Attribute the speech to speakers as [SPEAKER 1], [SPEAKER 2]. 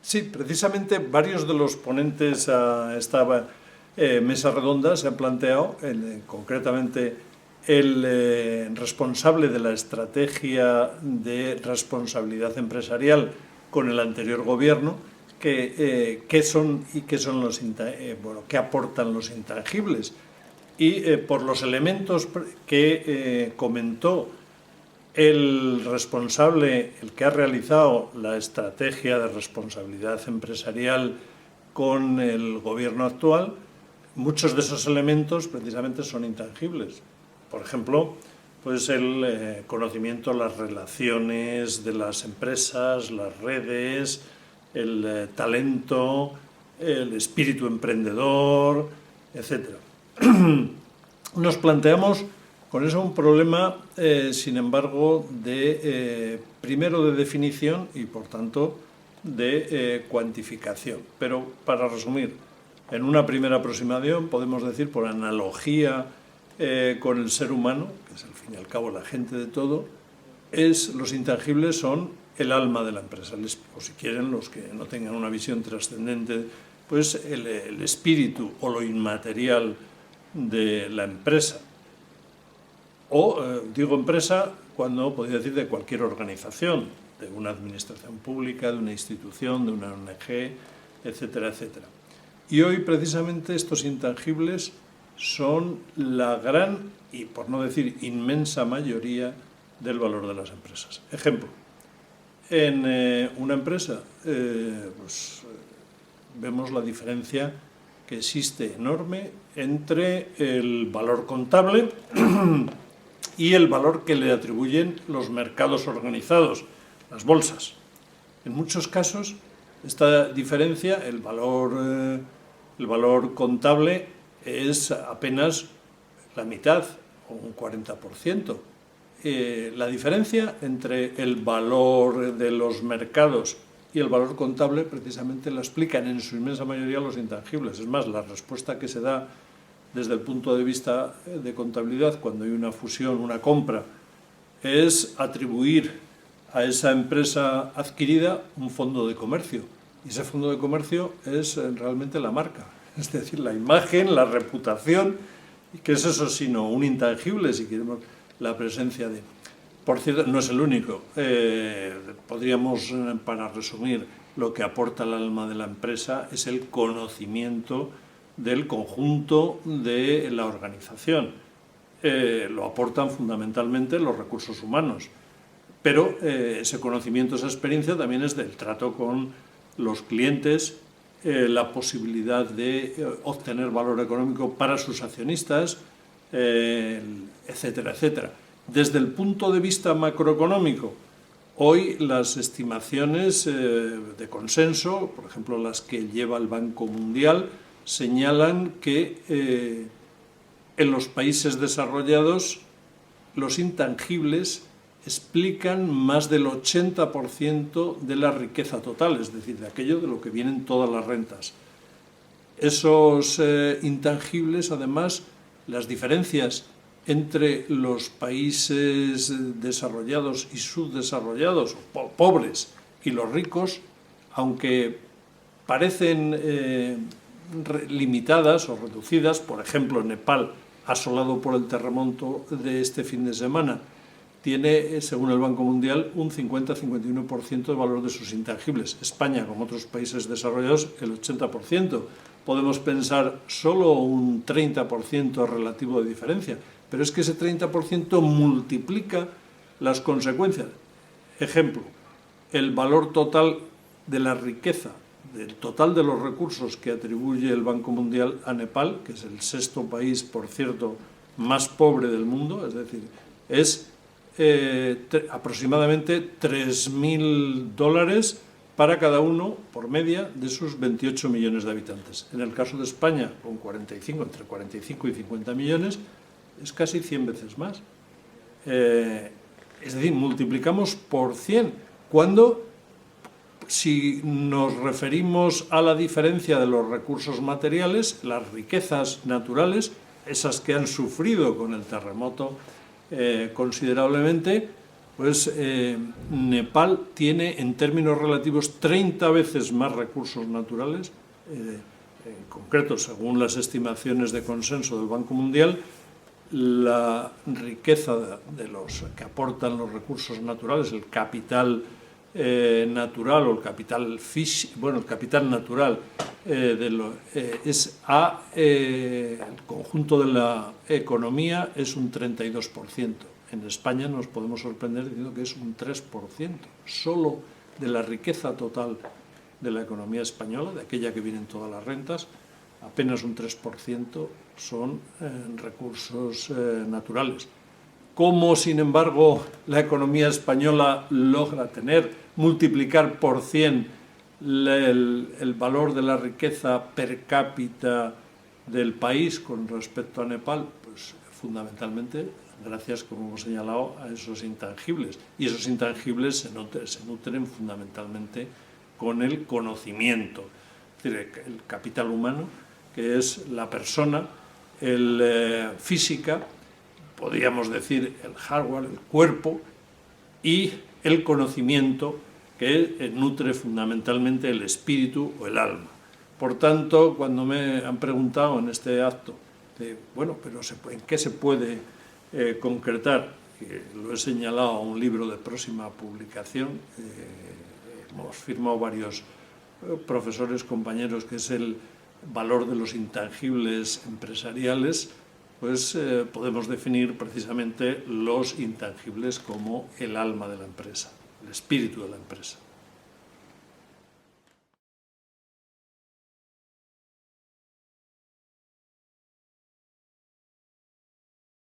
[SPEAKER 1] Sí, precisamente varios de los ponentes a esta mesa redonda se han planteado, concretamente el responsable de la estrategia de responsabilidad empresarial con el anterior gobierno, qué son los qué aportan los intangibles. Y por los elementos que comentó el responsable, el que ha realizado la estrategia de responsabilidad empresarial con el gobierno actual, muchos de esos elementos precisamente son intangibles. Por ejemplo, pues el conocimiento, las relaciones de las empresas, las redes, el talento, el espíritu emprendedor, etc. Nos planteamos con eso un problema, sin embargo, primero de definición y, por tanto, de cuantificación. Pero, para resumir, en una primera aproximación podemos decir, por analogía con el ser humano, que es al fin y al cabo la gente de todo, los intangibles son el alma de la empresa, o si quieren, los que no tengan una visión trascendente, pues el espíritu o lo inmaterial de la empresa. O digo empresa cuando podría decir de cualquier organización, de una administración pública, de una institución, de una ONG, etcétera, etcétera. Y hoy precisamente estos intangibles son la gran y, por no decir inmensa mayoría del valor de las empresas. Ejemplo, en una empresa pues, vemos la diferencia que existe enorme entre el valor contable y el valor que le atribuyen los mercados organizados, las bolsas. En muchos casos, esta diferencia, el valor contable, es apenas la mitad, o un 40%. La diferencia entre el valor de los mercados y el valor contable precisamente la explican en su inmensa mayoría los intangibles. Es más, la respuesta que se da desde el punto de vista de contabilidad cuando hay una fusión, una compra, es atribuir a esa empresa adquirida un fondo de comercio. Y ese fondo de comercio es realmente la marca, es decir, la imagen, la reputación, y que es eso sino un intangible, si queremos, la presencia de... Por cierto, no es el único. Podríamos, para resumir, lo que aporta el alma de la empresa es el conocimiento del conjunto de la organización. Lo aportan fundamentalmente los recursos humanos, pero ese conocimiento, esa experiencia también es del trato con los clientes, la posibilidad de obtener valor económico para sus accionistas, etcétera, etcétera. Desde el punto de vista macroeconómico, hoy las estimaciones de consenso, por ejemplo las que lleva el Banco Mundial, señalan que en los países desarrollados los intangibles explican más del 80% de la riqueza total, es decir, de aquello de lo que vienen todas las rentas. Esos intangibles, además, las diferencias entre los países desarrollados y subdesarrollados, pobres y los ricos, aunque parecen limitadas o reducidas, por ejemplo, Nepal, asolado por el terremoto de este fin de semana, tiene, según el Banco Mundial, un 50-51% de valor de sus intangibles. España, como otros países desarrollados, el 80%. Podemos pensar solo un 30% relativo de diferencia, pero es que ese 30% multiplica las consecuencias. Ejemplo, el valor total de la riqueza, del total de los recursos que atribuye el Banco Mundial a Nepal, que es el sexto país, por cierto, más pobre del mundo, es decir, es aproximadamente $3.000 para cada uno, por media, de sus 28 millones de habitantes. En el caso de España, con entre 45 y 50 millones, es casi 100 veces más. Es decir, multiplicamos por 100. Cuando, si nos referimos a la diferencia de los recursos materiales, las riquezas naturales, esas que han sufrido con el terremoto considerablemente, Pues Nepal tiene en términos relativos 30 veces más recursos naturales, en concreto, según las estimaciones de consenso del Banco Mundial, la riqueza de los que aportan los recursos naturales, el capital natural o el capital el capital natural el conjunto de la economía es un 32%. En España nos podemos sorprender diciendo que es un 3%, solo de la riqueza total de la economía española, de aquella que vienen todas las rentas, apenas un 3% son recursos naturales. ¿Cómo, sin embargo, la economía española logra multiplicar por 100 el valor de la riqueza per cápita del país con respecto a Nepal? Pues fundamentalmente gracias, como hemos señalado, a esos intangibles. Y esos intangibles se nutren fundamentalmente con el conocimiento, es decir, el capital humano, que es la persona, física, podríamos decir el hardware, el cuerpo, y el conocimiento, que nutre fundamentalmente el espíritu o el alma. Por tanto, cuando me han preguntado en este acto, bueno, pero ¿en qué se puede concretar? Que lo he señalado a un libro de próxima publicación, hemos firmado varios profesores, compañeros, que es el valor de los intangibles empresariales, pues podemos definir precisamente los intangibles como el alma de la empresa, el espíritu de la empresa.